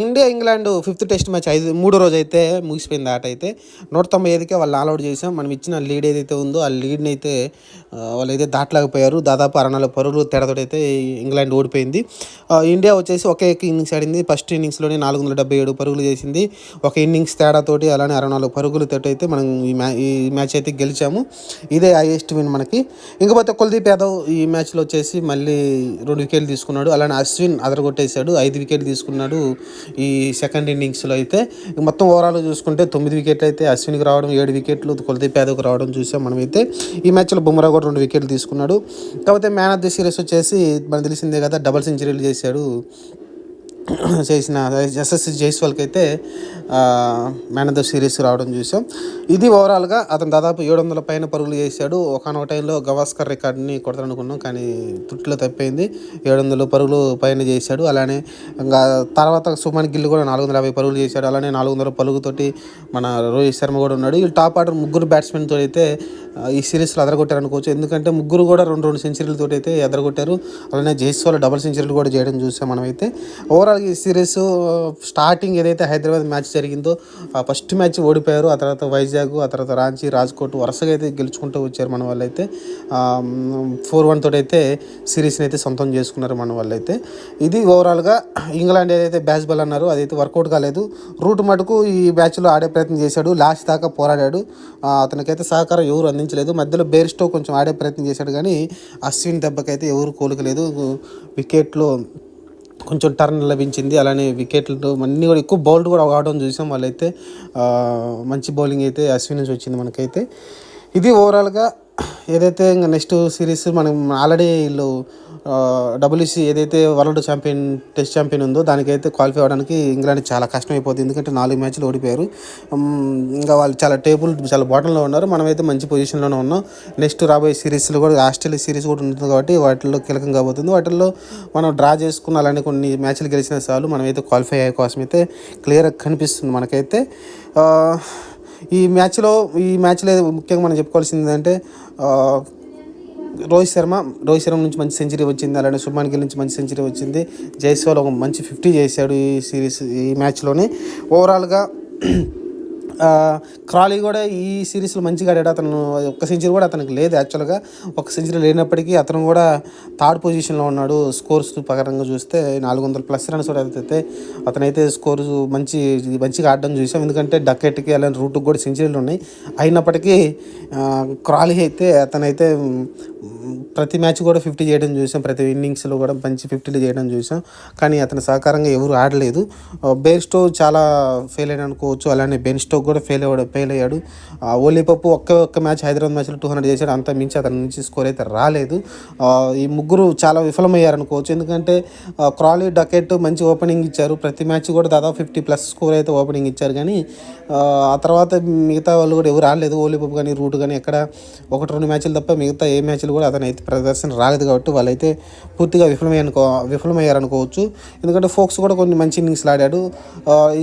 India England fifth test match మూడో రోజు అయితే ముగిసిపోయింది. ఆట అయితే 195కే వాళ్ళు ఆల్అవుట్ చేసాం. మనం ఇచ్చిన లీడ్ ఏదైతే ఉందో ఆ లీడ్ని అయితే వాళ్ళైతే దాటలేకపోయారు. దాదాపు 64 పరుగులు తేడాతోటి అయితే ఇంగ్లాండ్ ఓడిపోయింది. ఇండియా వచ్చేసి ఒకే ఇన్నింగ్స్ ఆడింది. ఫస్ట్ ఇన్నింగ్స్లోనే 477 పరుగులు చేసింది. ఒక ఇన్నింగ్స్ తేడాతోటి అలానే 64 పరుగులతోటి అయితే మనం ఈ మ్యాచ్ అయితే గెలిచాము. ఇదే హైయెస్ట్ విన్ మనకి. ఇంకపోతే కుల్దీప్ యాదవ్ ఈ మ్యాచ్లో వచ్చేసి మళ్ళీ 2 వికెట్లు తీసుకున్నాడు. అలానే అశ్విన్ అదరగొట్టేశాడు, 5 వికెట్లు తీసుకున్నాడు ఈ సెకండ్ ఇన్నింగ్స్లో అయితే. మొత్తం ఓవరాల్గా చూసుకుంటే 9 వికెట్లు అయితే అశ్విన్కి రావడం, 7 వికెట్లు కుల్దీప్ యాదవ్కి రావడం చూసాం మనమైతే. ఈ మ్యాచ్లో బుమ్రా కూడా 2 వికెట్లు తీసుకున్నాడు. కాకపోతే మ్యాన్ ఆఫ్ ది సిరీస్ వచ్చేసి మనకు తెలిసిందే కదా, డబుల్ సెంచరీలు చేసిన ఎస్ఎస్సి జైస్వాల్కి అయితే మ్యాన్ ఆఫ్ ద సిరీస్ రావడం చూసాం. ఇది ఓవరాల్గా అతను దాదాపు 700 పైన పరుగులు చేశాడు. ఒకనొక టైంలో గవాస్కర్ రికార్డ్ని కొడతారనుకున్నాం, కానీ తుట్టిలో తప్పింది. 700 పరుగులు పైన చేశాడు. అలానే ఇంకా తర్వాత సుమన్ గిల్ కూడా 450 పరుగులు చేశాడు. అలానే 400 పరుగుతోటి మన రోహిత్ శర్మ కూడా ఉన్నాడు. ఈ టాప్ ఆర్డర్ ముగ్గురు బ్యాట్స్మెన్తో అయితే ఈ సిరీస్లో ఎదరగొట్టారు అనుకోవచ్చు. ఎందుకంటే ముగ్గురు కూడా 2 సెంచరీలతో అయితే ఎదరగొట్టారు. అలానే జైస్వాల్ డబుల్ సెంచరీలు కూడా చేయడం చూసాం మనమైతే. ఓవరాల్ ఈ సిరీస్ స్టార్టింగ్ ఏదైతే హైదరాబాద్ మ్యాచ్ జరిగిందో ఆ ఫస్ట్ మ్యాచ్ ఓడిపోయారు. ఆ తర్వాత వైజాగ్, ఆ తర్వాత రాంచీ, రాజ్కోట్ వరుసగా అయితే గెలుచుకుంటూ వచ్చారు మన వాళ్ళు అయితే. 4-1 తోటి అయితే సిరీస్ని అయితే సొంతం చేసుకున్నారు మన వాళ్ళు అయితే. ఇది ఓవరాల్గా ఇంగ్లాండ్ ఏదైతే బ్యాట్స్బాల్ అన్నారో అదైతే వర్కౌట్ కాలేదు. రూట్ మటుకు ఈ మ్యాచ్లో ఆడే ప్రయత్నం చేశాడు, లాస్ట్ దాకా పోరాడాడు. అతనికైతే సహకారం ఎవరు అందించలేదు. మధ్యలో బేర్స్టో కొంచెం ఆడే ప్రయత్నం చేశాడు, కానీ అశ్విన్ దెబ్బకైతే ఎవరు కోలుకలేదు. వికెట్లో కొంచెం టర్న్ లభించింది. అలానే వికెట్లు అన్నీ కూడా ఎక్కువ బౌల్డ్ కూడా ఆడడం చూసాం. వాళ్ళైతే మంచి బౌలింగ్ అయితే అశ్విన్ నుంచి వచ్చింది మనకైతే. ఇది ఓవరాల్గా ఏదైతే ఇంకా నెక్స్ట్ సిరీస్ మనం ఆల్రెడీ వీళ్ళు డబ్ల్యూసీ ఏదైతే వరల్డ్ టెస్ట్ ఛాంపియన్ ఉందో దానికైతే క్వాలిఫై అవ్వడానికి ఇంగ్లాండ్ చాలా కష్టమైపోతుంది. ఎందుకంటే 4 మ్యాచ్లు ఓడిపోయారు. ఇంకా వాళ్ళు చాలా బాటంలో ఉన్నారు. మనమైతే మంచి పొజిషన్లోనే ఉన్నాం. నెక్స్ట్ రాబోయే సిరీస్లో కూడా ఆస్ట్రేలియా సిరీస్ కూడా ఉంటుంది కాబట్టి వాటిల్లో కీలకం కాబోతుంది. వాటిల్లో మనం డ్రా చేసుకున్న అలానే కొన్ని మ్యాచ్లు గెలిచిన చాలు మనమైతే క్వాలిఫై అయ్యే కోసం అయితే క్లియర్గా కనిపిస్తుంది మనకైతే. ఈ మ్యాచ్లో ముఖ్యంగా మనం చెప్పుకోవాల్సింది ఏంటంటే రోహిత్ శర్మ నుంచి మంచి సెంచరీ వచ్చింది. అలానే సుబ్మాన్ గిల్ నుంచి మంచి సెంచరీ వచ్చింది. జైస్వాల్ ఒక మంచి 50 చేశాడు ఈ మ్యాచ్లోనే. ఓవరాల్గా క్రాలీ కూడా ఈ సిరీస్లో మంచిగా ఆడాడు. అతను ఒక్క సెంచరీ కూడా అతనికి లేదు. యాక్చువల్గా ఒక సెంచరీ లేనప్పటికీ అతను కూడా థర్డ్ పొజిషన్లో ఉన్నాడు. స్కోర్స్ పరంగా చూస్తే 400+ రన్స్ కూడా అయితే అతనైతే స్కోర్స్ మంచిగా ఆడడం చూసాం. ఎందుకంటే డకెట్కి అలాంటి రూట్కి కూడా సెంచరీలు ఉన్నాయి. అయినప్పటికీ క్రాలీ అయితే అతనైతే ప్రతి మ్యాచ్ కూడా 50 చేయడం చూసాం. ప్రతి ఇన్నింగ్స్లో కూడా మంచి 50 చేయడం చూసాం. కానీ అతని సహకారంగా ఎవరు ఆడలేదు. బేర్స్టో చాలా ఫెయిల్ అయిన అనుకోవచ్చు. అలానే బెన్ స్టోక్ కూడా ఫెయిల్ అయ్యాడు. ఓలీ పప్పు ఒక్క మ్యాచ్ హైదరాబాద్ మ్యాచ్లో 200 చేశాడు. అంత మించి అతని నుంచి స్కోర్ అయితే రాలేదు. ఈ ముగ్గురు చాలా విఫలమయ్యారు అనుకోవచ్చు. ఎందుకంటే క్రాలీ, డకెట్ మంచి ఓపెనింగ్ ఇచ్చారు. ప్రతి మ్యాచ్ కూడా దాదాపు 50+ స్కోర్ అయితే ఓపెనింగ్ ఇచ్చారు. కానీ ఆ తర్వాత మిగతా వాళ్ళు కూడా ఎవరు ఆడలేదు. ఓలీ పప్పు కానీ రూట్ కానీ ఎక్కడ 1-2 మ్యాచ్లు తప్ప మిగతా ఏ మ్యాచ్లు కూడా అతను అయితే ప్రదర్శన రాలేదు. కాబట్టి వాళ్ళైతే పూర్తిగా విఫలమయ్యారు అనుకోవచ్చు. ఎందుకంటే ఫోక్స్ కూడా కొన్ని మంచి ఇన్నింగ్స్లు ఆడాడు.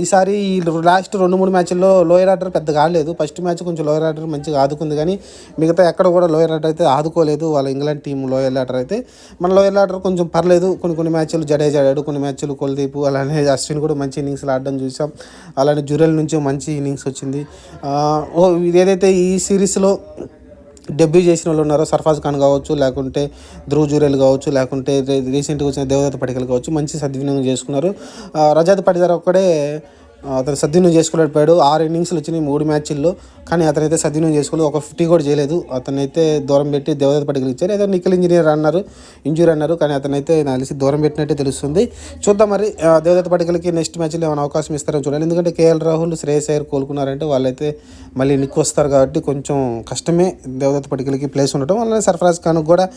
ఈసారి ఈ లాస్ట్ 2-3 మ్యాచ్ల్లో లోయర్ ఆర్డర్ పెద్దగా ఆడలేదు. ఫస్ట్ మ్యాచ్ కొంచెం లోయర్ ఆర్డర్ మంచిగా ఆదుకుంది, కానీ మిగతా ఎక్కడ కూడా లోయర్ ఆర్డర్ అయితే ఆదుకోలేదు. వాళ్ళ ఇంగ్లాండ్ టీం లోయర్ ఆర్డర్ అయితే. మన లోయర్ ఆర్డర్ కొంచెం పర్లేదు. కొన్ని మ్యాచ్లు జడేజా ఆడాడు, కొన్ని మ్యాచ్లు కుల్దీప్, అలానే అశ్విన్ కూడా మంచి ఇన్నింగ్స్లు ఆడడం చూసాం. అలానే జురెల్ నుంచి మంచి ఇన్నింగ్స్ వచ్చింది. ఏదైతే ఈ సిరీస్లో డెబ్యూ చేసిన వాళ్ళు ఉన్నారో సర్ఫరాజ్ ఖాన్ కావచ్చు, లేకుంటే ధ్రువ్ జురేల్ కావచ్చు, లేకుంటే రీసెంట్గా వచ్చిన దేవదత్త పడికల్ కావచ్చు, మంచి సద్వినియోగం చేసుకున్నారు. రజత్ పటిదార్ ఒక్కడే అతను సద్వినియోగం చేసుకోలేకపోయాడు. 6 ఇన్నింగ్స్లు వచ్చినాయి 3 మ్యాచ్ల్లో, కానీ అతనైతే సద్వినియోగం చేసుకోలేదు. ఒక 50 కూడా చేయలేదు. అతనైతే దూరం పెట్టి దేవదత్త పడికలు ఇచ్చారు. ఏదో నిఖిల్ ఇంజూరీ అన్నారు, కానీ అతనైతే నాకు తెలిసి దూరం పెట్టినట్టే తెలుస్తుంది. చూద్దాం మరి దేవదత్త పడికలకి నెక్స్ట్ మ్యాచ్లో ఏమైనా అవకాశం ఇస్తారని చూడాలి. ఎందుకంటే కేఎల్ రాహుల్, శ్రేయస్ అయ్యర్ కోలుకున్నారంటే వాళ్ళైతే మళ్ళీ నిక్కు వస్తారు కాబట్టి కొంచెం కష్టమే దేవదత్త పడికలకి ప్లేస్ ఉండటం. అలానే సర్ఫరాజ్ ఖాన్కి కూడా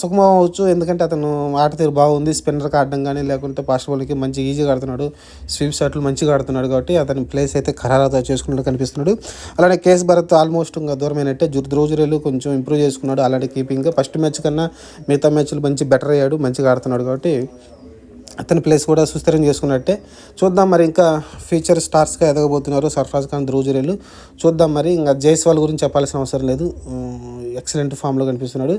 సుఖమం అవ్వచ్చు. ఎందుకంటే అతను ఆట తీరు బాగుంది. స్పిన్నర్కి ఆడడం కానీ లేకుంటే ఫాస్ట్ బౌలింగ్కి మంచి ఈజీగా ఆడుతున్నాడు. స్వీప్ షాట్లు మంచిగా ఆడుతున్నాడు కాబట్టి అతని ప్లేస్ అయితే ఖరారుగా చేసుకున్నట్టు కనిపిస్తున్నాడు. అలానే కేఎస్ భరత్ ఆల్మోస్ట్ ఇంకా దూరమైనట్టే. ధ్రువ్ జురేల్ కొంచెం ఇంప్రూవ్ చేసుకున్నాడు. అలాంటి కీపింగ్ ఫస్ట్ మ్యాచ్ కన్నా మిగతా మ్యాచ్లు బెటర్ అయ్యాడు, మంచిగా ఆడుతున్నాడు కాబట్టి అతని ప్లేస్ కూడా సుస్థిరం చేసుకున్నట్టే. చూద్దాం మరి ఇంకా ఫ్యూచర్ స్టార్స్గా ఎదగబోతున్నారు సర్ఫరాజ్ ఖాన్, ధ్రువ్ జురేల్. చూద్దాం మరి. ఇంకా జైస్వాల్ గురించి చెప్పాల్సిన అవసరం లేదు, ఎక్సలెంట్ ఫామ్లో కనిపిస్తున్నాడు.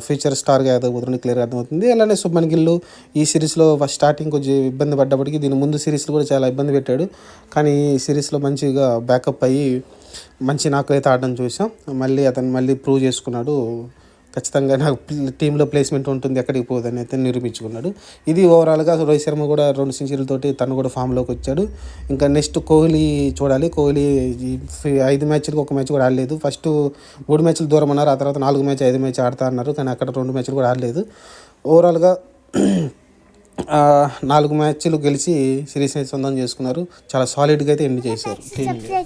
ఫ్యూచర్ స్టార్గా ఎదగబోతున్నాడు క్లియర్గా అర్థమవుతుంది. అలానే శుభ్మన్ గిల్ ఈ సిరీస్లో ఫస్ట్ స్టార్టింగ్ కొంచెం ఇబ్బంది పడ్డప్పటికీ దీని ముందు సిరీస్లో కూడా చాలా ఇబ్బంది పెట్టాడు. కానీ ఈ సిరీస్లో మంచిగా బ్యాకప్ అయ్యి మంచి నాకులు అయితే ఆడడం చూసాం. అతను మళ్ళీ ప్రూవ్ చేసుకున్నాడు. ఖచ్చితంగా నాకు టీంలో ప్లేస్మెంట్ ఉంటుంది, ఎక్కడికి పోదని అయితే నిరూపించుకున్నాడు. ఇది ఓవరాల్గా రోహిత్ శర్మ కూడా 2 సెంచరీలతోటి తను కూడా ఫామ్లోకి వచ్చాడు. ఇంకా నెక్స్ట్ కోహ్లీ చూడాలి. కోహ్లీ 5 మ్యాచ్లకు 1 మ్యాచ్ కూడా ఆడలేదు. ఫస్ట్ 3 మ్యాచ్లు దూరం అన్నారు, ఆ తర్వాత 4 మ్యాచ్ 5 మ్యాచ్ ఆడతా అన్నారు. కానీ అక్కడ 2 మ్యాచ్లు కూడా ఆడలేదు. ఓవరాల్గా 4 మ్యాచ్లు గెలిచి సిరీస్ని సొంతం చేసుకున్నారు. చాలా సాలిడ్గా అయితే ఎండ్ చేశారు టీం ఇండియా.